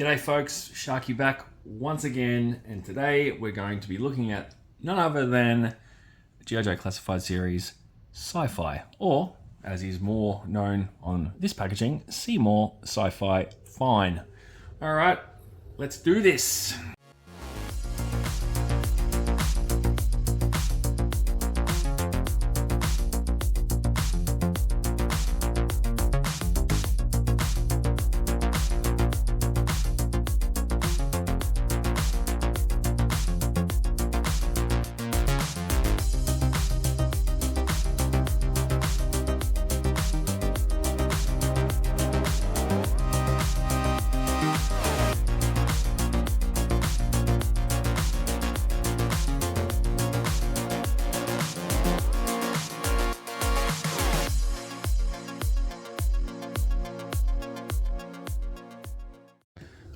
G'day folks, Sharky back once again, and today we're going to be looking at none other than G.I. Joe Classified Series Sci-Fi, or as is more known on this packaging, Seymour Sci-Fi Fine. Alright, let's do this.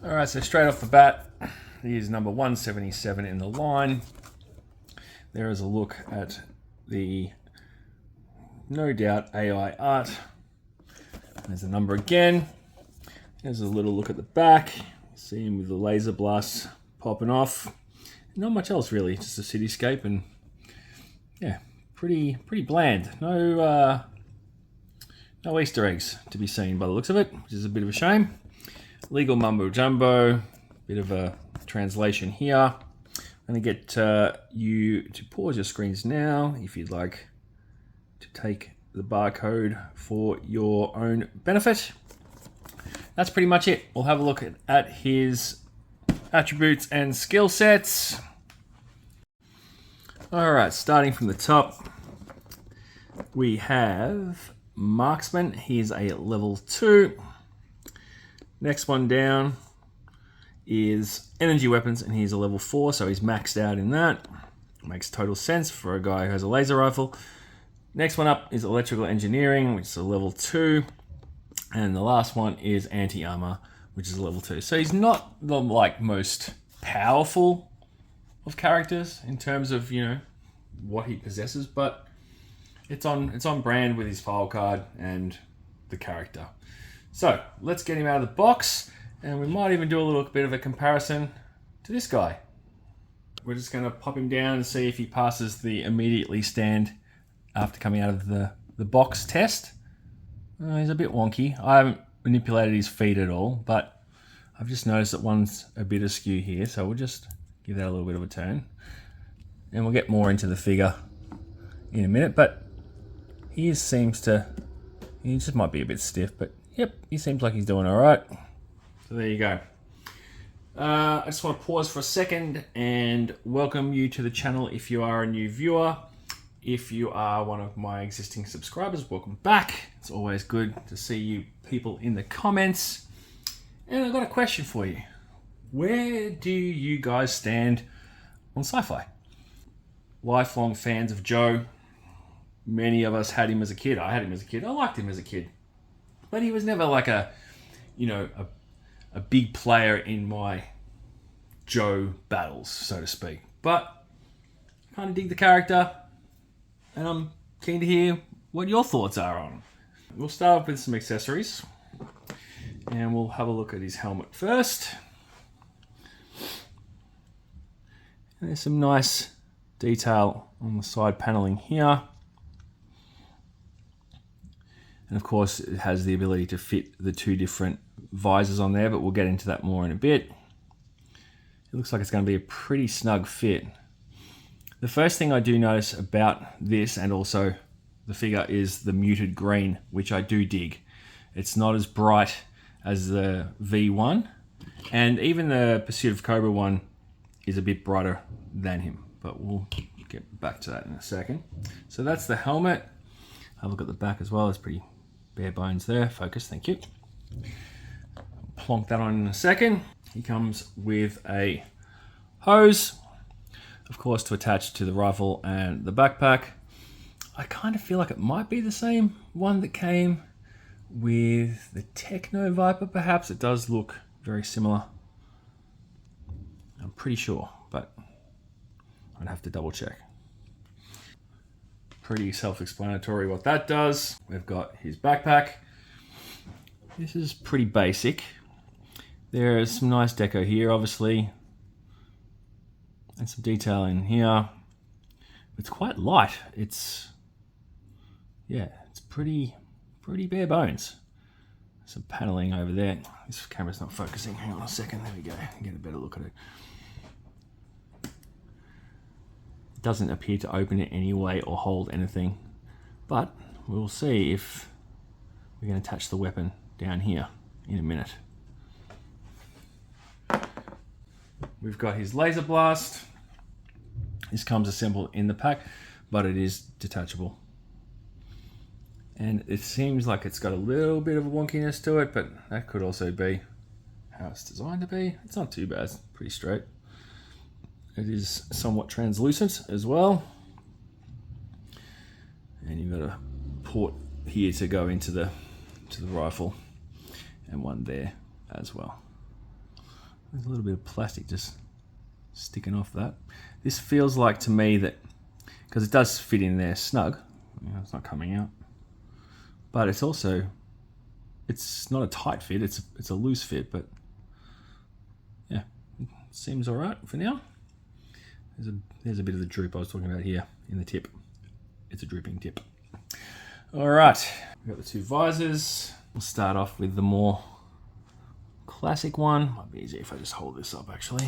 Alright, so straight off the bat, here's number 177 in the line. There is a look at the, no doubt, AI art. There's the number again. There's a little look at the back. See him with the laser blasts popping off. Not much else really, just a cityscape, and yeah, pretty bland. No Easter eggs to be seen by the looks of it, which is a bit of a shame. Legal mumbo jumbo, bit of a translation here. I'm going to get you to pause your screens now if you'd like to take the barcode for your own benefit. That's pretty much it. We'll have a look at his attributes and skill sets. Alright, starting from the top, we have Marksman. He's a level 2. Next one down is Energy Weapons, and he's a level 4, so he's maxed out in that. Makes total sense for a guy who has a laser rifle. Next one up is Electrical Engineering, which is a level 2. And the last one is Anti-Armor, which is a level 2. So he's not the most powerful of characters in terms of, what he possesses, but it's on brand with his file card and the character. So let's get him out of the box, and we might even do a little bit of a comparison to this guy. We're just going to pop him down and see if he passes the immediately stand after coming out of the box test. He's a bit wonky. I haven't manipulated his feet at all, but I've just noticed that one's a bit askew here, so we'll just give that a little bit of a turn. And we'll get more into the figure in a minute, but he just might be a bit stiff, but yep, he seems like he's doing all right. So there you go. I just want to pause for a second and welcome you to the channel if you are a new viewer. If you are one of my existing subscribers, welcome back. It's always good to see you people in the comments. And I've got a question for you. Where do you guys stand on sci-fi? Lifelong fans of Joe. Many of us had him as a kid. I had him as a kid. I liked him as a kid. But he was never like a big player in my Joe battles, so to speak. But I kind of dig the character, and I'm keen to hear what your thoughts are on him. We'll start off with some accessories, and we'll have a look at his helmet first. And there's some nice detail on the side paneling here. And of course, it has the ability to fit the two different visors on there, but we'll get into that more in a bit. It looks like it's going to be a pretty snug fit. The first thing I do notice about this, and also the figure, is the muted green, which I do dig. It's not as bright as the V1, and even the Pursuit of Cobra one is a bit brighter than him, but we'll get back to that in a second. So that's the helmet. Have a look at the back as well. It's pretty bare bones there. Focus, thank you. Plonk that on in a second. He comes with a hose, of course, to attach to the rifle and the backpack. I kind of feel like it might be the same one that came with the Techno Viper, perhaps. It does look very similar. I'm pretty sure, but I'd have to double check. Pretty self-explanatory what that does. We've got his backpack. This is pretty basic. There's some nice deco here, obviously, and some detail in here. It's quite light. It's pretty bare bones. Some paneling over there. This camera's not focusing. Hang on a second. There we go. Get a better look at it. It doesn't appear to open it anyway or hold anything, but we'll see if we can attach the weapon down here in a minute. We've got his laser blast. This comes assembled in the pack, but it is detachable. And it seems like it's got a little bit of a wonkiness to it, but that could also be how it's designed to be. It's not too bad, it's pretty straight. It is somewhat translucent as well. And you've got a port here to go into the rifle, and one there as well. There's a little bit of plastic just sticking off that. This feels like to me that, because it does fit in there snug, it's not coming out. But it's also, it's not a tight fit, it's a loose fit, but yeah, it seems all right for now. There's a bit of the droop I was talking about here in the tip. It's a drooping tip. All right, we've got the two visors. We'll start off with the more classic one. Might be easier if I just hold this up actually.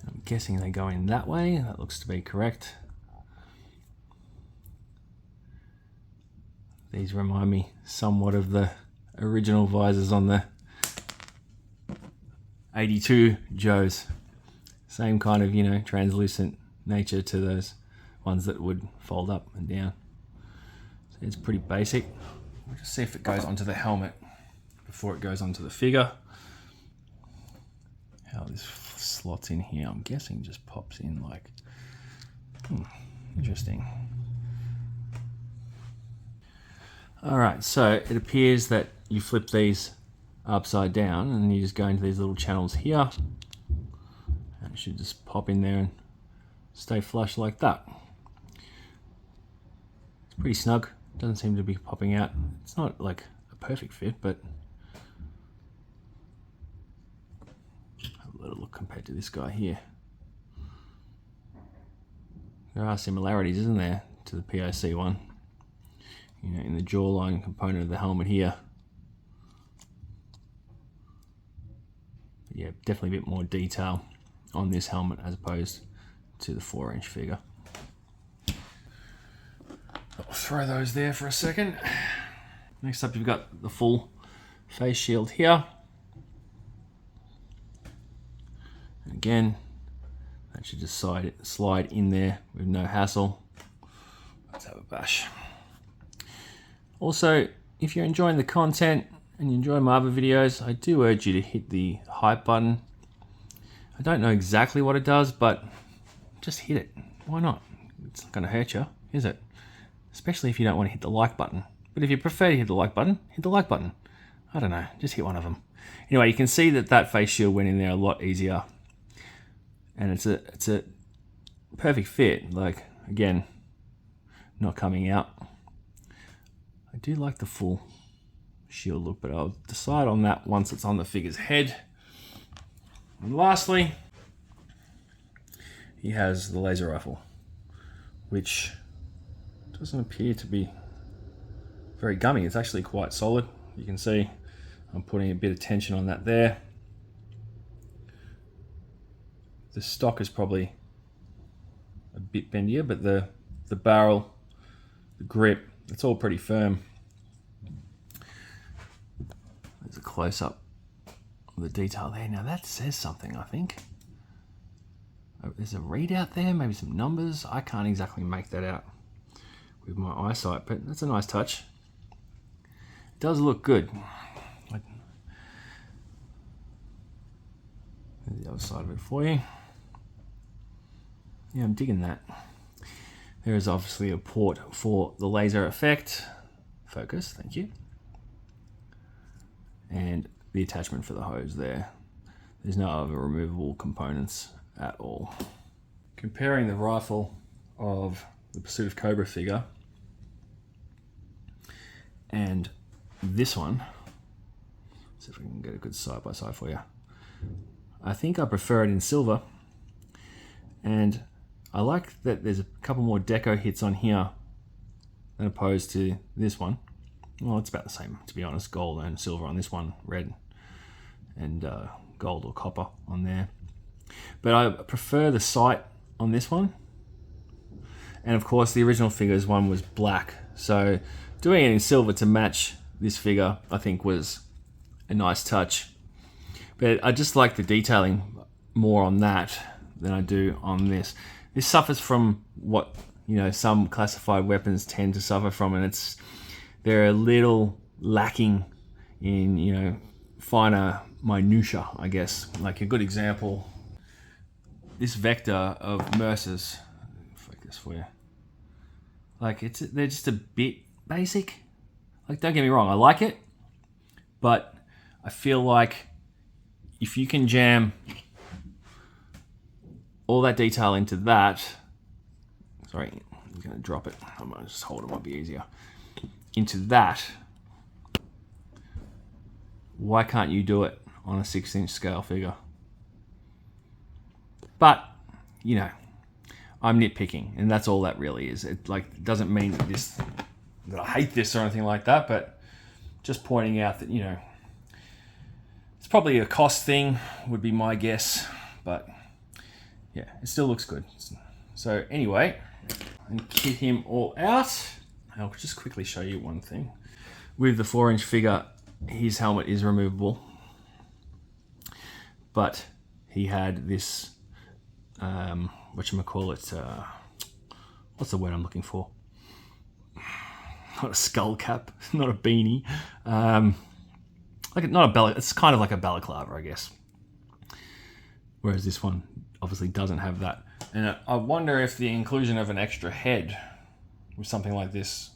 I'm guessing they go in that way. That looks to be correct. These remind me somewhat of the original visors on the 82 Joes. Same kind of, translucent nature to those ones that would fold up and down. So it's pretty basic. We'll just see if it goes onto the helmet before it goes onto the figure. How this slots in here, I'm guessing just pops in like, interesting. All right, so it appears that you flip these upside down and you just go into these little channels here. And it should just pop in there and stay flush like that. It's pretty snug, doesn't seem to be popping out. It's not like a perfect fit, but have a little look compared to this guy here. There are similarities, isn't there, to the POC one? In the jawline component of the helmet here. But yeah, definitely a bit more detail on this helmet as opposed to the 4-inch figure. I'll throw those there for a second. Next up, you've got the full face shield here. And again, that should just slide in there with no hassle. Let's have a bash. Also, if you're enjoying the content and you enjoy my other videos, I do urge you to hit the hype button. I don't know exactly what it does, but just hit it. Why not? It's not going to hurt you, is it? Especially if you don't want to hit the like button. But if you prefer to hit the like button, hit the like button. I don't know, just hit one of them. Anyway, you can see that face shield went in there a lot easier. And it's a perfect fit. Like, again, not coming out. I do like the full shield look, but I'll decide on that once it's on the figure's head. And lastly, he has the laser rifle, which doesn't appear to be very gummy. It's actually quite solid. You can see I'm putting a bit of tension on that there. The stock is probably a bit bendier, but the barrel, the grip, it's all pretty firm. There's a close-up of the detail there. Now that says something, I think. Oh, there's a readout there, maybe some numbers. I can't exactly make that out with my eyesight, but that's a nice touch. It does look good. There's the other side of it for you. Yeah, I'm digging that. There is obviously a port for the laser effect. Focus, thank you. And the attachment for the hose there. There's no other removable components at all. Comparing the rifle of the Pursuit of Cobra figure and this one, see if we can get a good side by side for you. I think I prefer it in silver, and I like that there's a couple more deco hits on here than opposed to this one. Well, it's about the same, to be honest, gold and silver on this one, red and gold or copper on there. But I prefer the sight on this one. And of course, the original figure's one was black. So doing it in silver to match this figure, I think was a nice touch. But I just like the detailing more on that than I do on this. This suffers from what, you know, some classified weapons tend to suffer from, and they're a little lacking in, you know, finer minutia, I guess. Like a good example, this vector of Mercer's, focus for you. Like they're just a bit basic. Like, don't get me wrong, I like it, but I feel like if you can jam all that detail into that, sorry, I'm gonna drop it. I might just hold it, might be easier. Into that, why can't you do it on a 6-inch scale figure? But, you know, I'm nitpicking, and that's all that really is. It doesn't mean that I hate this or anything like that, but just pointing out that, you know, it's probably a cost thing, would be my guess, but yeah, it still looks good. So anyway, and kit him all out. I'll just quickly show you one thing. With the 4-inch figure, his helmet is removable, but he had this, whatchamacallit, what's the word I'm looking for? Not a skull cap, not a beanie. It's kind of like a balaclava, I guess. Whereas this one obviously doesn't have that. And I wonder if the inclusion of an extra head with something like this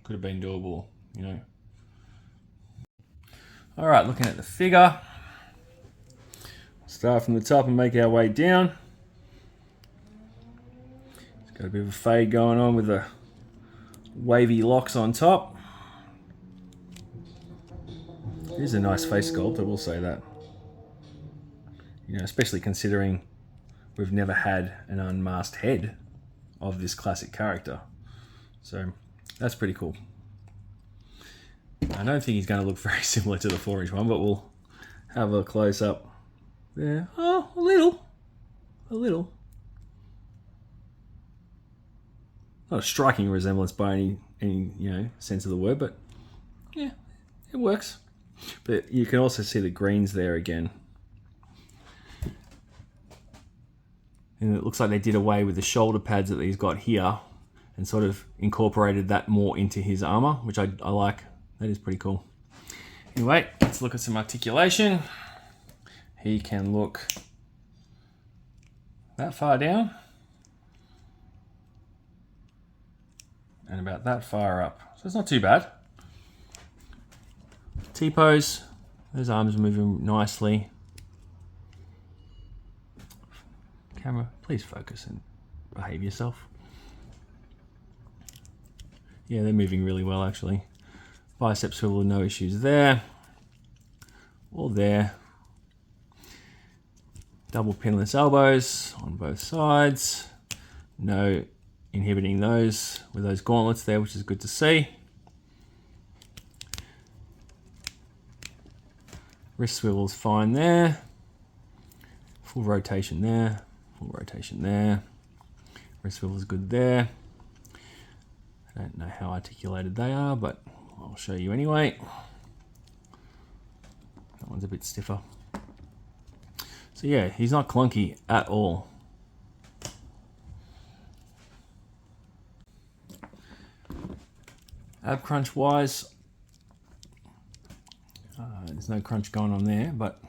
could have been doable, you know. All right, looking at the figure. Start from the top and make our way down. It's got a bit of a fade going on with the wavy locks on top. It is a nice face sculpt, I will say that. You know, especially considering we've never had an unmasked head of this classic character. So that's pretty cool. I don't think he's going to look very similar to the 4-inch one, but we'll have a close up there. Oh, a little. Not a striking resemblance by any you know, sense of the word, but yeah, it works. But you can also see the greens there again. And it looks like they did away with the shoulder pads that he's got here and sort of incorporated that more into his armor, which I like. That is pretty cool. Anyway, let's look at some articulation. He can look that far down and about that far up. So it's not too bad. T-pose, those arms are moving nicely. Camera, please focus and behave yourself. Yeah, they're moving really well actually. Bicep swivel, no issues there. Or there. Double pinless elbows on both sides. No inhibiting those with those gauntlets there, which is good to see. Wrist swivel's fine there. Full rotation there. Full rotation there. Wrist swivel's good there. I don't know how articulated they are, but I'll show you anyway. That one's a bit stiffer. So yeah, he's not clunky at all. Ab crunch wise, there's no crunch going on there, but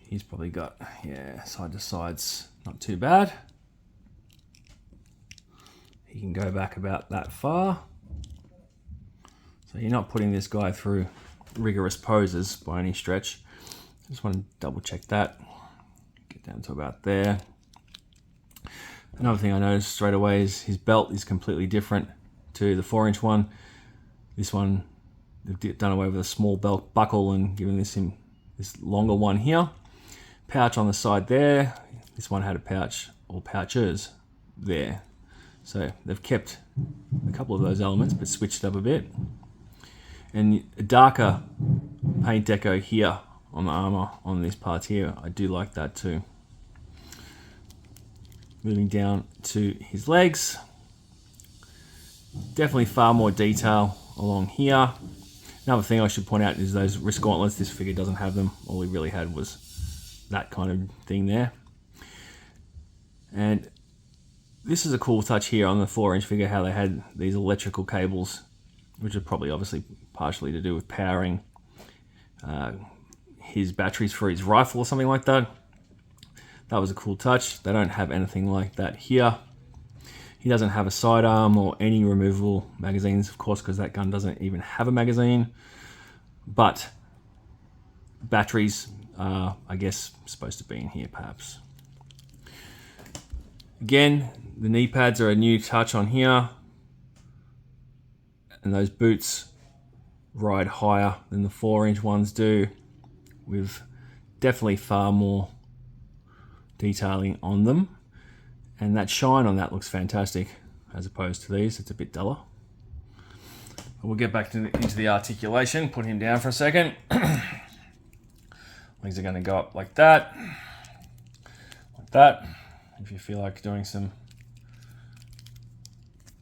he's probably got, yeah, side to sides, not too bad. He can go back about that far. So you're not putting this guy through rigorous poses by any stretch. Just want to double check that. Get down to about there. Another thing I noticed straight away is his belt is completely different to the 4-inch one. This one They've done away with a small belt buckle and given this longer one here. Pouch on the side there. This one had a pouch or pouches there. So they've kept a couple of those elements but switched up a bit. And a darker paint deco here on the armor on these parts here. I do like that too. Moving down to his legs. Definitely far more detail along here. Another thing I should point out is those wrist gauntlets. This figure doesn't have them. All he really had was that kind of thing there. And this is a cool touch here on the 4-inch figure, how they had these electrical cables, which are probably obviously partially to do with powering his batteries for his rifle or something like that. That was a cool touch. They don't have anything like that here. He doesn't have a sidearm or any removable magazines, of course, because that gun doesn't even have a magazine. But batteries are, I guess, supposed to be in here, perhaps. Again, the knee pads are a new touch on here. And those boots ride higher than the 4-inch ones do, with definitely far more detailing on them. And that shine on that looks fantastic as opposed to these. It's a bit duller. We'll get back into the articulation. Put him down for a second. Legs are going to go up like that. Like that. If you feel like doing some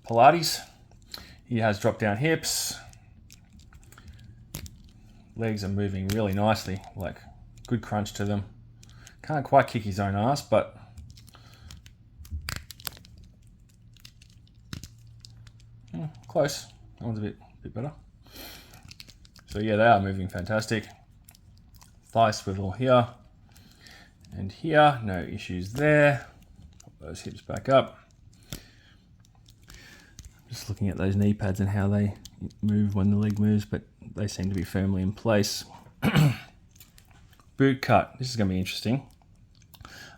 Pilates. He has drop down hips. Legs are moving really nicely. Like good crunch to them. Can't quite kick his own ass, but close. That one's a bit better. So yeah, they are moving fantastic. Thigh swivel here and here. No issues there. Pop those hips back up. Just looking at those knee pads and how they move when the leg moves, but they seem to be firmly in place. Boot cut. This is going to be interesting.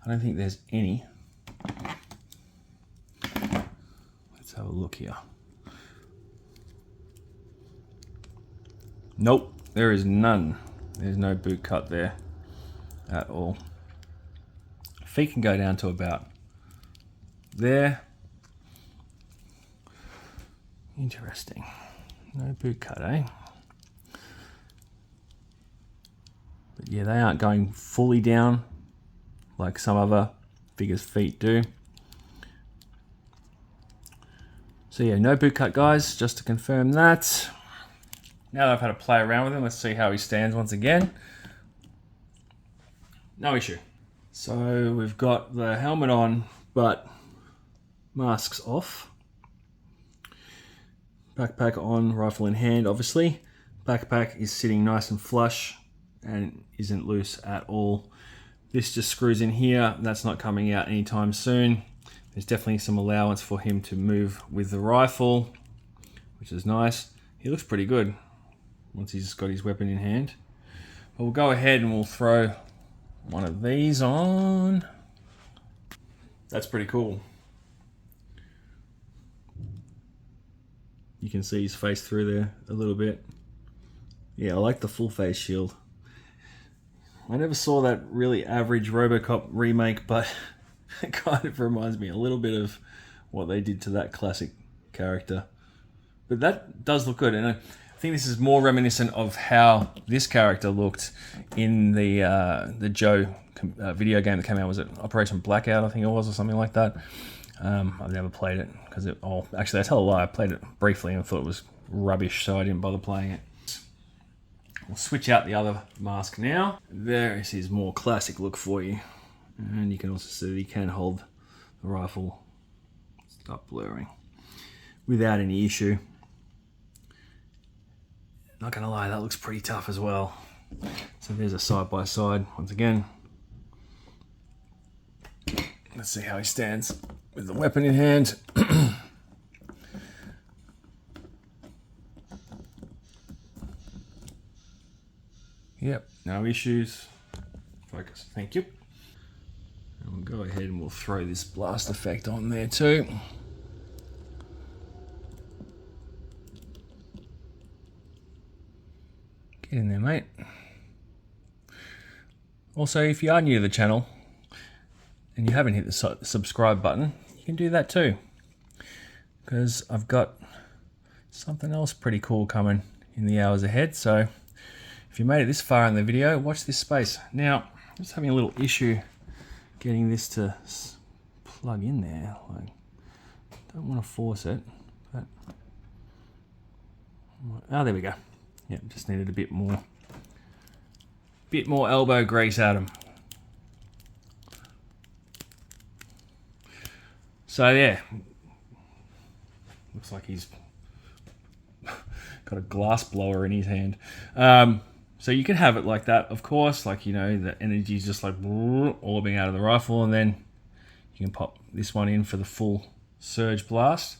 I don't think there's any. Let's have a look here. Nope, there is none. There's no boot cut there at all. Feet can go down to about there. Interesting. No boot cut, eh? But yeah, they aren't going fully down like some other figures' feet do. So yeah, no boot cut, guys, just to confirm that. Now that I've had a play around with him, let's see how he stands once again. No issue. So we've got the helmet on, but masks off. Backpack on, rifle in hand, obviously. Backpack is sitting nice and flush and isn't loose at all. This just screws in here. That's not coming out anytime soon. There's definitely some allowance for him to move with the rifle, which is nice. He looks pretty good once he's got his weapon in hand. But we'll go ahead and we'll throw one of these on. That's pretty cool. You can see his face through there a little bit. Yeah, I like the full face shield. I never saw that really average RoboCop remake, but it kind of reminds me a little bit of what they did to that classic character. But that does look good, and I think this is more reminiscent of how this character looked in the Joe video game that came out. Was it Operation Blackout, I think it was, or something like that? I've never played it because actually, I tell a lie. I played it briefly and thought it was rubbish, so I didn't bother playing it. We'll switch out the other mask now. There is his more classic look for you, and you can also see that he can hold the rifle. Stop blurring without any issue. Not gonna lie, that looks pretty tough as well. So there's a side by side once again. Let's see how he stands with the weapon in hand. Yep, no issues. Focus, thank you. And we'll go ahead and we'll throw this blast effect on there too. Get in there, mate. Also, if you are new to the channel and you haven't hit the subscribe button, you can do that too, because I've got something else pretty cool coming in the hours ahead. So if you made it this far in the video, watch this space. Now, I'm just having a little issue getting this to plug in there. Like, don't want to force it, but oh, there we go. Yeah, just needed a bit more elbow grease at him. So yeah, looks like he's got a glass blower in his hand. So you can have it like that, of course, like, you know, the energy is just like orbing out of the rifle, and then you can pop this one in for the full surge blast.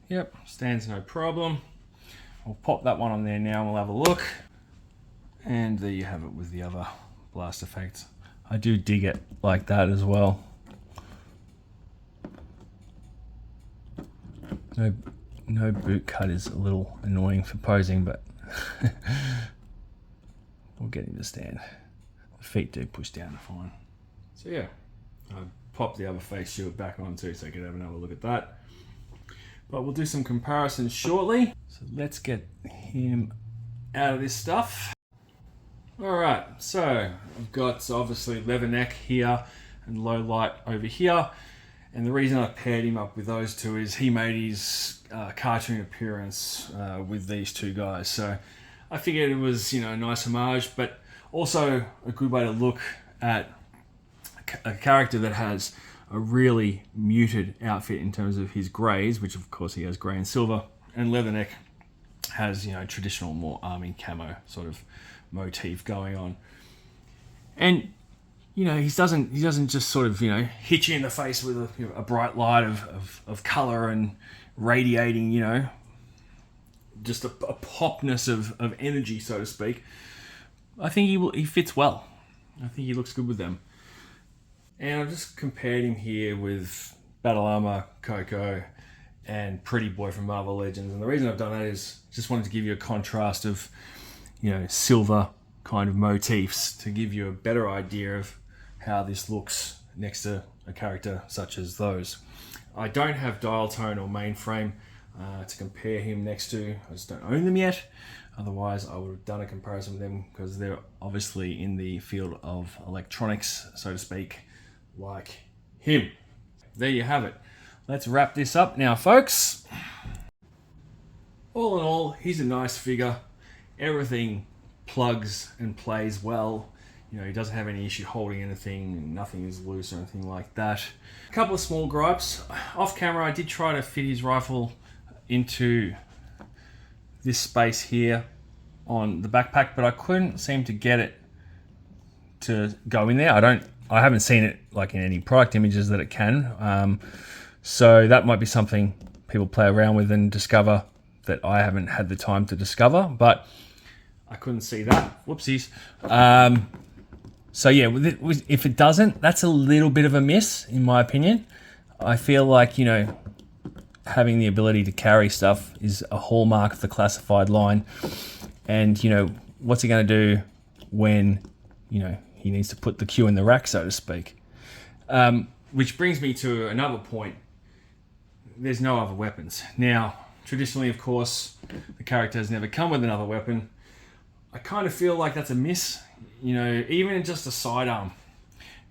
Yep, stands no problem. I'll pop that one on there now and we'll have a look. And there you have it with the other blast effects. I do dig it like that as well. No boot cut is a little annoying for posing, but we'll get him to stand. The feet do push down fine. So yeah, I popped the other face shield back on too, so I could have another look at that. But we'll do some comparisons shortly. So let's get him out of this stuff. Alright, so I've got obviously leather neck here and low light over here. And the reason I paired him up with those two is he made his cartoon appearance with these two guys. So I figured it was, you know, a nice homage, but also a good way to look at a character that has a really muted outfit in terms of his greys, which of course he has grey and silver, and Leatherneck has, you know, traditional more army camo sort of motif going on. And you know, he doesn't just sort of, you know, hit you in the face with a bright light of color and radiating, you know, just a popness of energy, so to speak. I think he fits well. I think he looks good with them. And I've just compared him here with Battle Armor, Coco, and Pretty Boy from Marvel Legends. And the reason I've done that is just wanted to give you a contrast of, you know, silver kind of motifs to give you a better idea of how this looks next to a character such as those. I don't have dial tone or mainframe to compare him next to. I just don't own them yet. Otherwise, I would have done a comparison with them, because they're obviously in the field of electronics, so to speak, like him. There you have it. Let's wrap this up now, folks. All in all, he's a nice figure. Everything plugs and plays well. You know, he doesn't have any issue holding anything, nothing is loose or anything like that. A couple of small gripes. Off camera, I did try to fit his rifle into this space here on the backpack, but I couldn't seem to get it to go in there. I haven't seen it like in any product images that it can. So that might be something people play around with and discover that I haven't had the time to discover, but I couldn't see that. Whoopsies. So yeah, if it doesn't, that's a little bit of a miss, in my opinion. I feel like, you know, having the ability to carry stuff is a hallmark of the classified line. And, you know, what's he going to do when, you know, he needs to put the Q in the rack, so to speak? Which brings me to another point. There's no other weapons. Now, traditionally, of course, the character has never come with another weapon. I kind of feel like that's a miss. You know, even just a sidearm,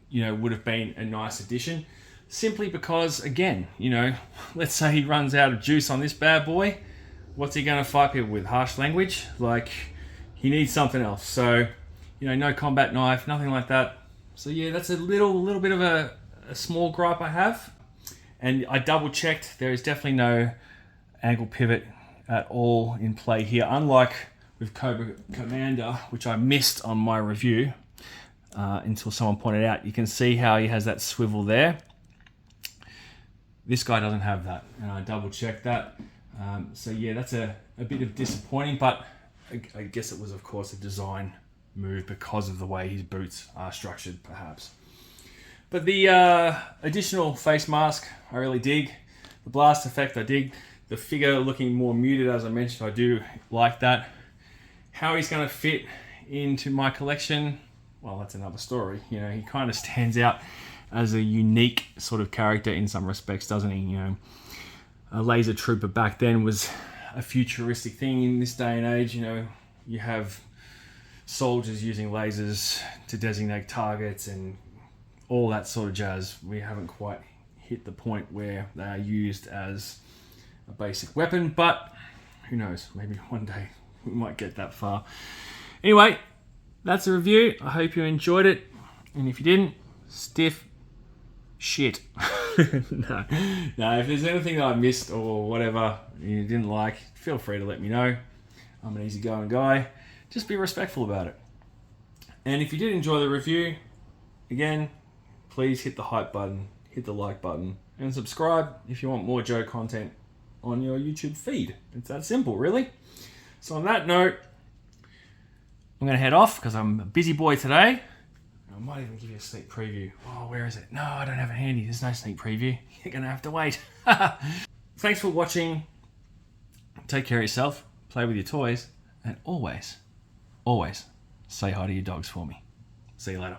you know, would have been a nice addition. Simply because, again, you know, let's say he runs out of juice on this bad boy. What's he going to fight people with? Harsh language? Like, he needs something else. So, you know, no combat knife, nothing like that. So yeah, that's a little bit of a small gripe I have. And I double checked. There is definitely no angle pivot at all in play here. Unlike with Cobra Commander, which I missed on my review until someone pointed out. You can see how he has that swivel there. This guy doesn't have that, and I double checked that. So yeah, that's a bit of disappointing, but I guess it was, of course, a design move because of the way his boots are structured, perhaps. But the additional face mask, I really dig. The blast effect, I dig. The figure looking more muted, as I mentioned, I do like that. How he's going to fit into my collection, well, that's another story. You know, he kind of stands out as a unique sort of character in some respects, doesn't he? You know, a laser trooper back then was a futuristic thing. In this day and age, you know, you have soldiers using lasers to designate targets and all that sort of jazz. We haven't quite hit the point where they are used as a basic weapon, but who knows, maybe one day we might get that far. Anyway, that's a review. I hope you enjoyed it, and if you didn't, stiff shit. No, if there's anything that I missed or whatever you didn't like, feel free to let me know. I'm an easygoing guy. Just be respectful about it. And if you did enjoy the review, again, please hit the hype button, hit the like button, and subscribe if you want more Joe content on your YouTube feed. It's that simple, really. So on that note, I'm going to head off because I'm a busy boy today. I might even give you a sneak preview. Oh, where is it? No, I don't have it handy. There's no sneak preview. You're going to have to wait. Thanks for watching. Take care of yourself. Play with your toys. And always, always say hi to your dogs for me. See you later.